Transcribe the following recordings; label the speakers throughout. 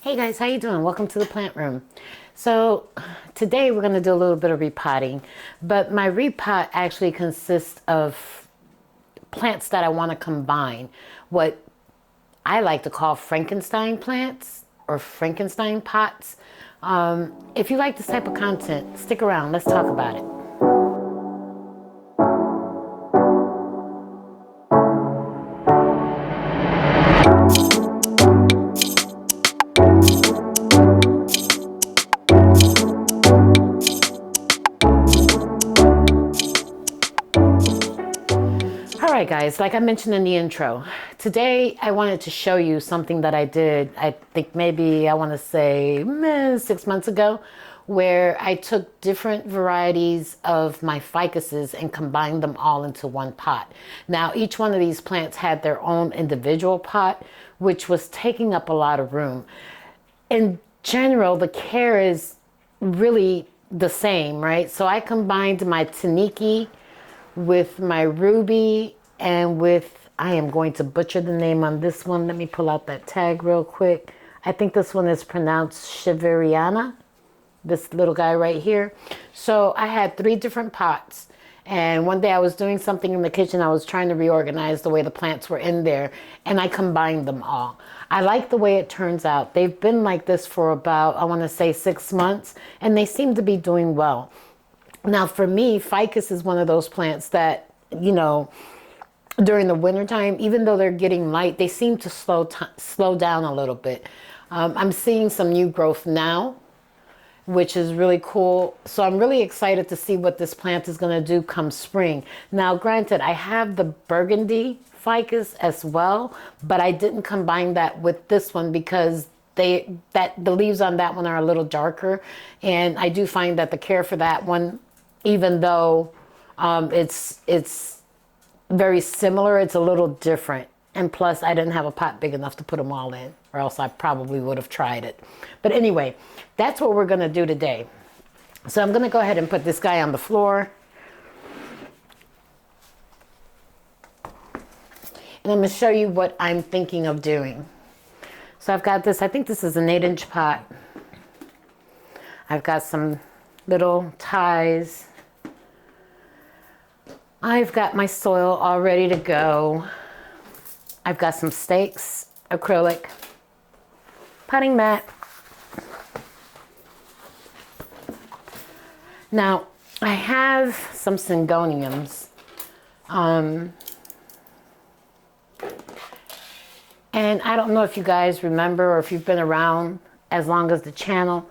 Speaker 1: Hey guys, how you doing? Welcome to the plant room. So today we're going to do a little bit of repotting, but my repot actually consists of plants that I want to combine. What I like to call Frankenstein plants or Frankenstein pots. If you like this type of content, stick around. Let's talk about it. Alright guys, like I mentioned in the intro, today I wanted to show you something that I did, I think maybe I want to say 6 months ago, where I took different varieties of my ficuses and combined them all into one pot. Now each one of these plants had their own individual pot, which was taking up a lot of room. In general, the care is really the same, right? So I combined my Taniki with my ruby and with, I am going to butcher the name on this one. Let me pull out that tag real quick. I think this one is pronounced Shiveriana, this little guy right here. So I had 3 different pots. And one day I was doing something in the kitchen. I was trying to reorganize the way the plants were in there, and I combined them all. I like the way it turns out. They've been like this for about, I want to say 6 months, and they seem to be doing well. Now for me, ficus is one of those plants that, during the wintertime, even though they're getting light, they seem to slow down a little bit. I'm seeing some new growth now, which is really cool. So I'm really excited to see what this plant is going to do come spring. Now, granted, I have the burgundy ficus as well, but I didn't combine that with this one because the leaves on that one are a little darker. And I do find that the care for that one, even though it's very similar, it's a little different. And plus, I didn't have a pot big enough to put them all in, or else I probably would have tried it. But anyway, that's what we're going to do today. So I'm going to go ahead and put this guy on the floor. And I'm going to show you what I'm thinking of doing. So I've got this, I think this is an 8-inch pot. I've got some little ties. I've got my soil all ready to go. I've got some stakes, acrylic, potting mat. Now, I have some syngoniums. And I don't know if you guys remember or if you've been around as long as the channel.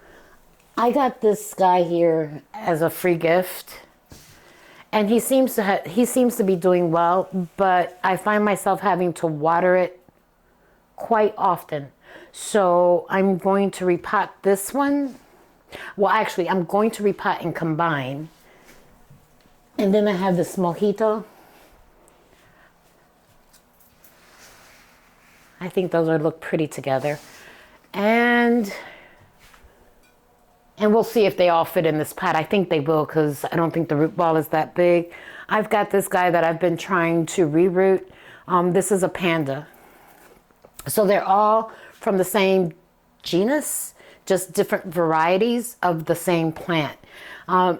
Speaker 1: I got this guy here as a free gift. And he seems to be doing well, but I find myself having to water it quite often. So I'm going to repot this one. Well, actually, I'm going to repot and combine. And then I have this mojito. I think those would look pretty together. And we'll see if they all fit in this pot. I think they will because I don't think the root ball is that big. I've got this guy that I've been trying to reroot. This is a panda. So they're all from the same genus, just different varieties of the same plant. I'm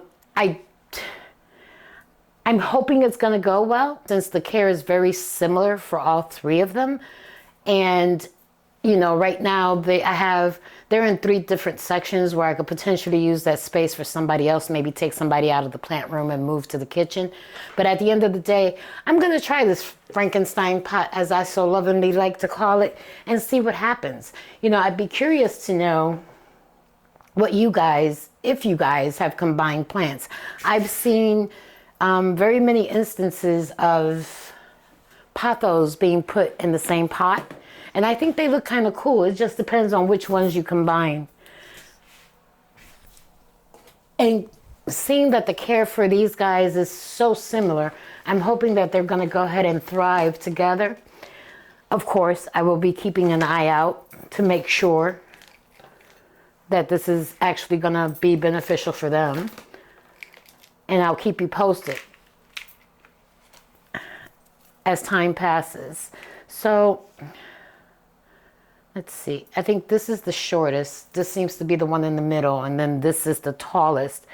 Speaker 1: hoping it's going to go well since the care is very similar for all 3 of them. And right now they're in 3 different sections where I could potentially use that space for somebody else, maybe take somebody out of the plant room and move to the kitchen. But at the end of the day, I'm going to try this Frankenstein pot, as I so lovingly like to call it, and see what happens. I'd be curious to know what you guys, if you guys have combined plants. I've seen very many instances of pothos being put in the same pot. And I think they look kind of cool. It just depends on which ones you combine. And seeing that the care for these guys is so similar, I'm hoping that they're going to go ahead and thrive together. Of course, I will be keeping an eye out to make sure that this is actually going to be beneficial for them. And I'll keep you posted as time passes. So Let's see. I think this is the shortest. This seems to be the one in the middle. And then this is the tallest.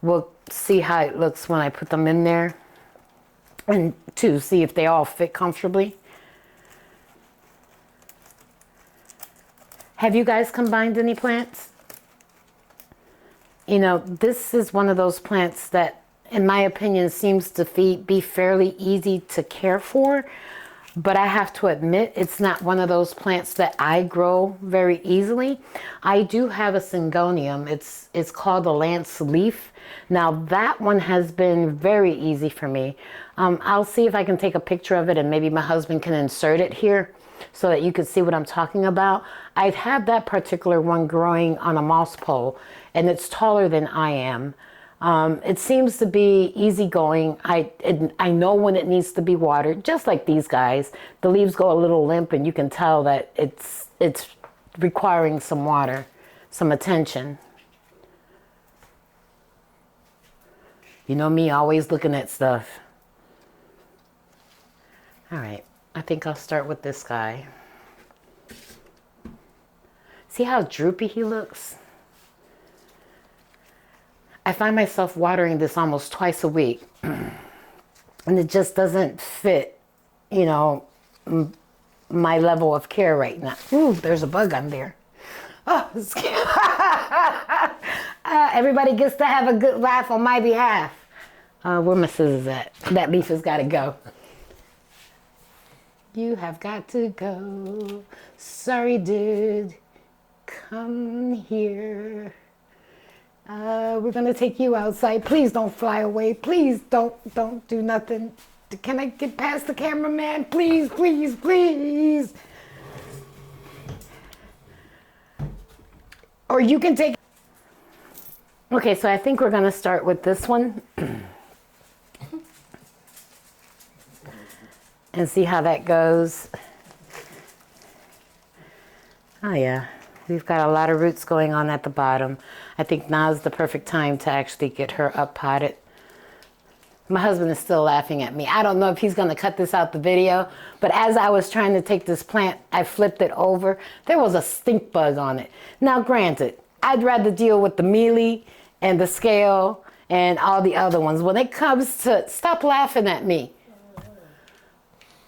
Speaker 1: We'll see how it looks when I put them in there. And to see if they all fit comfortably. Have you guys combined any plants? You know, this is one of those plants that, in my opinion, seems to be fairly easy to care for. But I have to admit, it's not one of those plants that I grow very easily. I do have a syngonium. It's called a lance leaf. Now that one has been very easy for me. I'll see if I can take a picture of it and maybe my husband can insert it here so that you can see what I'm talking about. I've had that particular one growing on a moss pole and it's taller than I am. It seems to be easygoing. I know when it needs to be watered, just like these guys. The leaves go a little limp and you can tell that it's requiring some water, some attention. You know me, always looking at stuff. All right, I think I'll start with this guy. See how droopy he looks? I find myself watering this almost twice a week. And it just doesn't fit, you know, my level of care right now. Ooh, there's a bug on there. Oh, everybody gets to have a good laugh on my behalf. Where my scissors at? That leaf has got to go. You have got to go. Sorry, dude. Come here. We're gonna take you outside. Please don't fly away. Please don't do nothing. Can I get past the cameraman? Please, please, please. Or you can take. Okay, so I think we're gonna start with this one. And see how that goes. Oh yeah. We've got a lot of roots going on at the bottom. I think now's the perfect time to actually get her up potted. My husband is still laughing at me. I don't know if he's gonna cut this out the video, but as I was trying to take this plant, I flipped it over. There was a stink bug on it. Now granted, I'd rather deal with the mealy and the scale and all the other ones. When it comes to, stop laughing at me.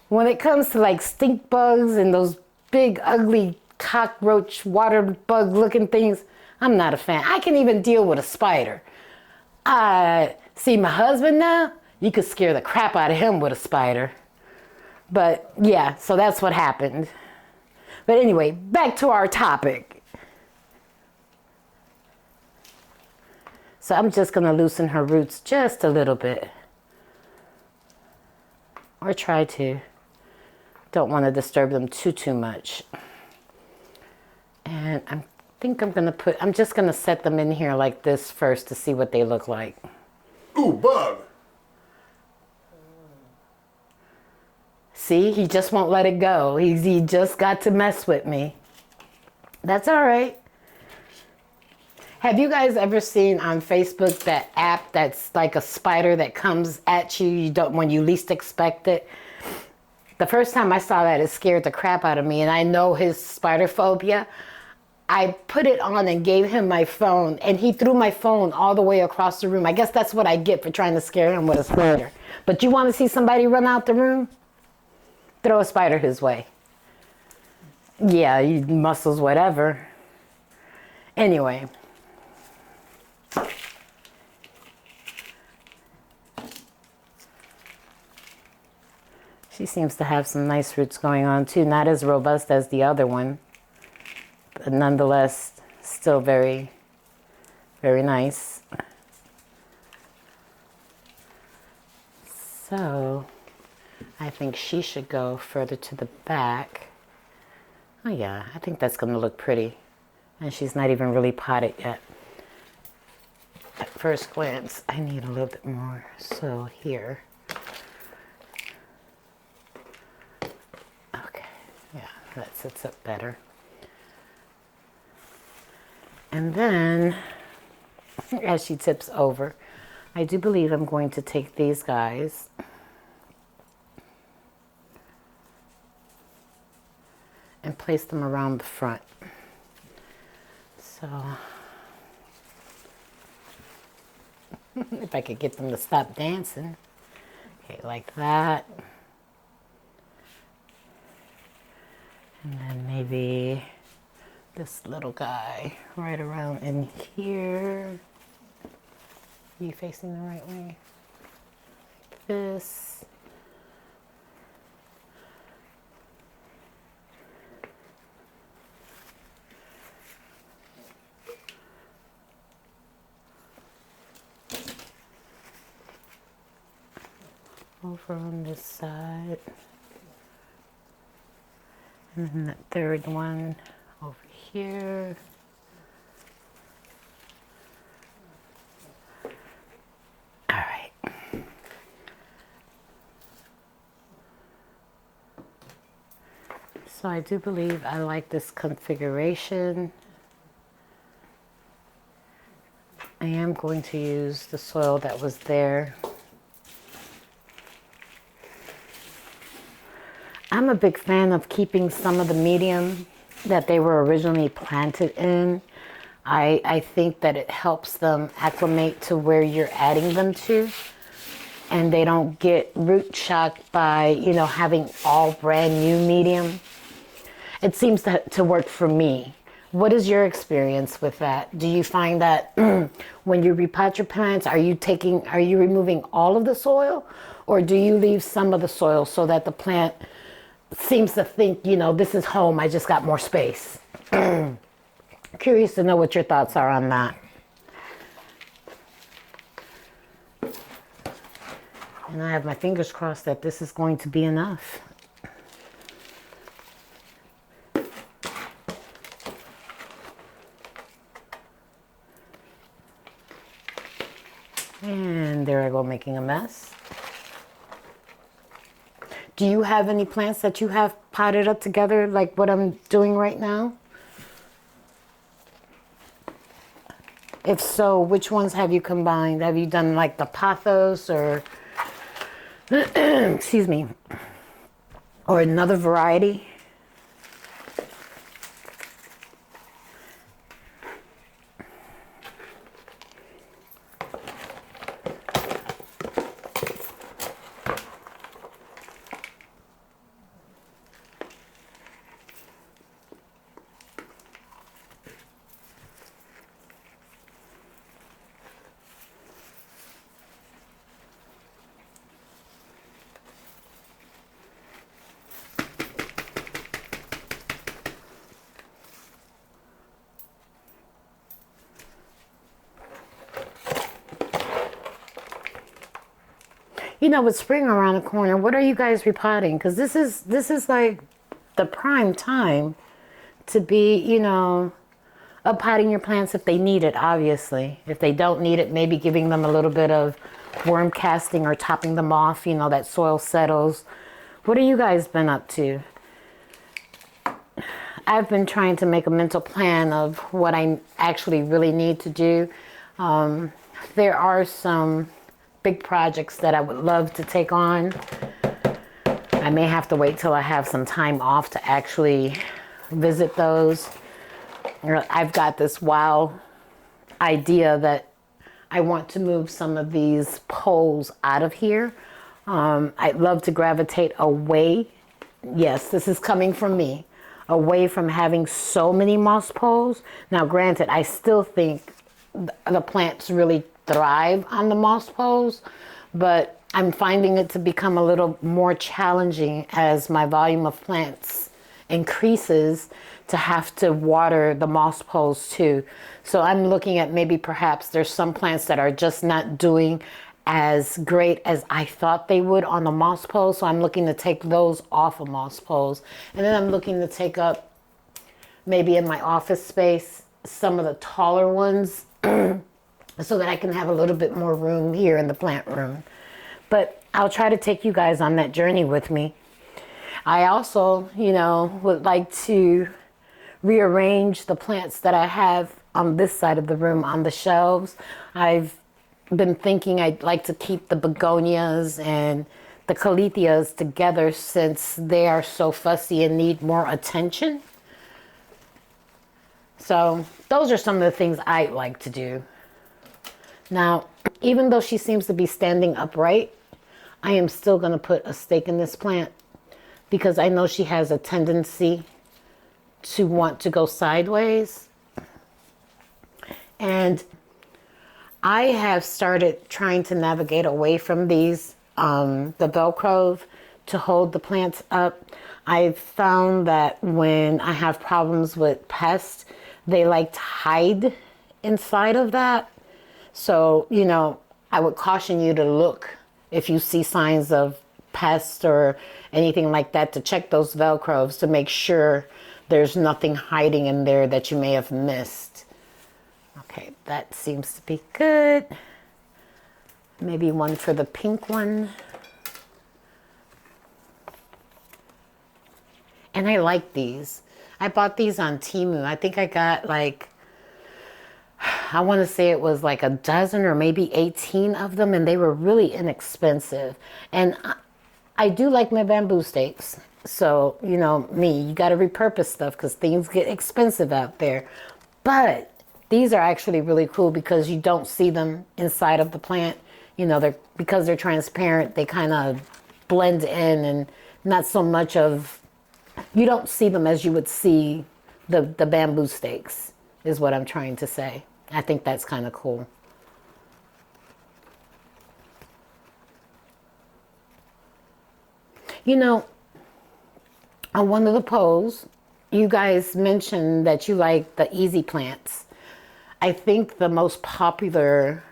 Speaker 1: When it comes to like stink bugs and those big ugly cockroach, water bug looking things, I'm not a fan. I can even deal with a spider. See my husband now, you could scare the crap out of him with a spider. But yeah, so that's what happened. But anyway, back to our topic. So I'm just gonna loosen her roots just a little bit. Or try to. Don't want to disturb them too much. And I think I'm just gonna set them in here like this first to see what they look like.
Speaker 2: Ooh, bug.
Speaker 1: See, he just won't let it go. He just got to mess with me. That's all right. Have you guys ever seen on Facebook that app that's like a spider that comes at you, when you least expect it? The first time I saw that, it scared the crap out of me, and I know his spider phobia. I put it on and gave him my phone, and he threw my phone all the way across the room. I guess that's what I get for trying to scare him with a spider. But you want to see somebody run out the room? Throw a spider his way. Yeah, muscles, whatever. Anyway. She seems to have some nice roots going on too. Not as robust as the other one, but nonetheless, still very, very nice. So, I think she should go further to the back. Oh yeah, I think that's going to look pretty. And she's not even really potted yet. At first glance, I need a little bit more. So here. Yeah, that sits up better. And then, as she tips over, I do believe I'm going to take these guys and place place them around the front. So if I could get them to stop dancing. Okay, like that. And then maybe this little guy right around in here. Are you facing the right way? Like this. Over on this side. And then the third one over here. All right. So I do believe I like this configuration. I am going to use the soil that was there. I'm a big fan of keeping some of the medium that they were originally planted in. I think that it helps them acclimate to where you're adding them to, and they don't get root shocked by, you know, having all brand new medium. It seems to work for me. What is your experience with that? Do you find that when you repot your plants, are you removing all of the soil, or do you leave some of the soil so that the plant seems to think, you know, this is home, I just got more space? Curious to know what your thoughts are on that. And I have my fingers crossed that this is going to be enough. And there I go, making a mess. Do you have any plants that you have potted up together like what I'm doing right now? If so, which ones have you combined? Have you done like the pothos or, excuse me, or another variety? You know, with spring around the corner, what are you guys repotting? Because this is like the prime time to be, you know, uppotting your plants if they need it, obviously. If they don't need it, maybe giving them a little bit of worm casting or topping them off, you know, that soil settles. What have you guys been up to? I've been trying to make a mental plan of what I actually really need to do. There are some big projects that I would love to take on. I may have to wait till I have some time off to actually visit those. I've got this wild idea that I want to move some of these poles out of here. I'd love to gravitate away. Yes, this is coming from me. Away from having so many moss poles. Now, granted, I still think the plants really thrive on the moss poles, but I'm finding it to become a little more challenging as my volume of plants increases to have to water the moss poles too. So I'm looking at maybe perhaps there's some plants that are just not doing as great as I thought they would on the moss poles. So I'm looking to take those off of moss poles. And then I'm looking to take up maybe in my office space some of the taller ones so that I can have a little bit more room here in the plant room. But I'll try to take you guys on that journey with me. I also, you know, would like to rearrange the plants that I have on this side of the room on the shelves. I've been thinking I'd like to keep the begonias and the caletheas together since they are so fussy and need more attention. So those are some of the things I like to do. Now, even though she seems to be standing upright, I am still going to put a stake in this plant because I know she has a tendency to want to go sideways. And I have started trying to navigate away from these, the Velcro to hold the plants up. I've found that when I have problems with pests, they like to hide inside of that. So, you know, I would caution you to look if you see signs of pests or anything like that, to check those Velcros to make sure there's nothing hiding in there that you may have missed. Okay, that seems to be good. Maybe one for the pink one. And I like these. I bought these on Temu. I think I got like, I want to say it was like a dozen or maybe 18 of them, and they were really inexpensive. And I do like my bamboo stakes. So, you know, you got to repurpose stuff because things get expensive out there. But these are actually really cool because you don't see them inside of the plant. You know, because they're transparent, they kind of blend in, and not so much of, you don't see them as you would see the bamboo stakes, is what I'm trying to say. I think that's kind of cool. You know, on one of the polls, you guys mentioned that you like the easy plants. I think the most popular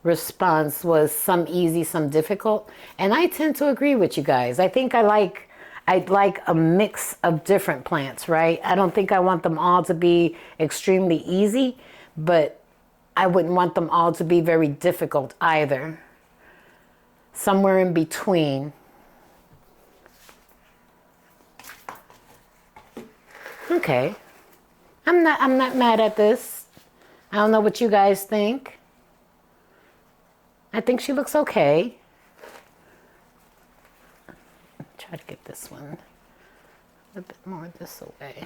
Speaker 1: response was some easy, some difficult. And I tend to agree with you guys. I think I'd like a mix of different plants, right? I don't think I want them all to be extremely easy, but I wouldn't want them all to be very difficult either. Somewhere in between. Okay. I'm not mad at this. I don't know what you guys think. I think she looks okay. Try to get this one a bit more this way.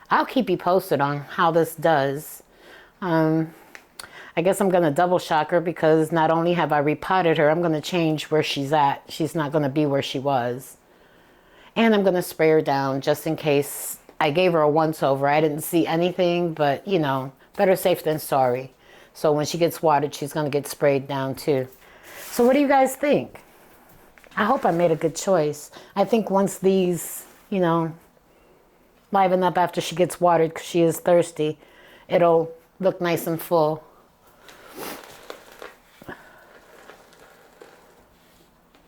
Speaker 1: I'll keep you posted on how this does. I guess I'm going to double shock her because not only have I repotted her, I'm going to change where she's at. She's not going to be where she was. And I'm going to spray her down just in case. I gave her a once over. I didn't see anything, but you know, better safe than sorry. So when she gets watered, she's going to get sprayed down too. So what do you guys think? I hope I made a good choice. I think once these, you know, liven up after she gets watered because she is thirsty, it'll look nice and full.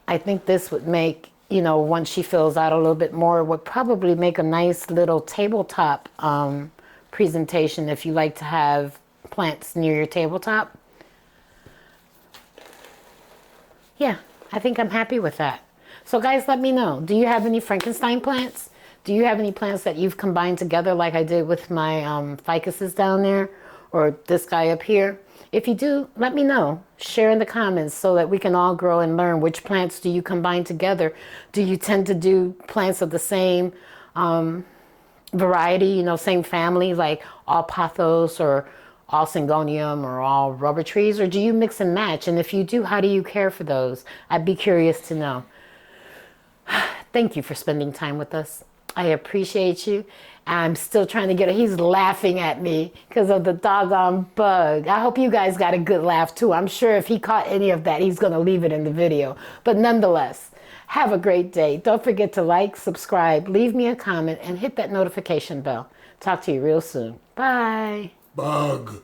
Speaker 1: I think this would make, you know, once she fills out a little bit more, would probably make a nice little tabletop presentation if you like to have plants near your tabletop. Yeah, I think I'm happy with that. So guys, let me know. Do you have any Frankenstein plants? Do you have any plants that you've combined together like I did with my ficuses down there? Or this guy up here? If you do, let me know. Share in the comments so that we can all grow and learn which plants do you combine together. Do you tend to do plants of the same variety, you know, same family, like all pothos or all syngonium or all rubber trees? Or do you mix and match? And if you do, how do you care for those? I'd be curious to know. Thank you for spending time with us. I appreciate you. I'm still trying to get it. He's laughing at me because of the doggone bug. I hope you guys got a good laugh too. I'm sure if he caught any of that, he's going to leave it in the video. But nonetheless, have a great day. Don't forget to like, subscribe, leave me a comment, and hit that notification bell. Talk to you real soon. Bye.
Speaker 2: Bug.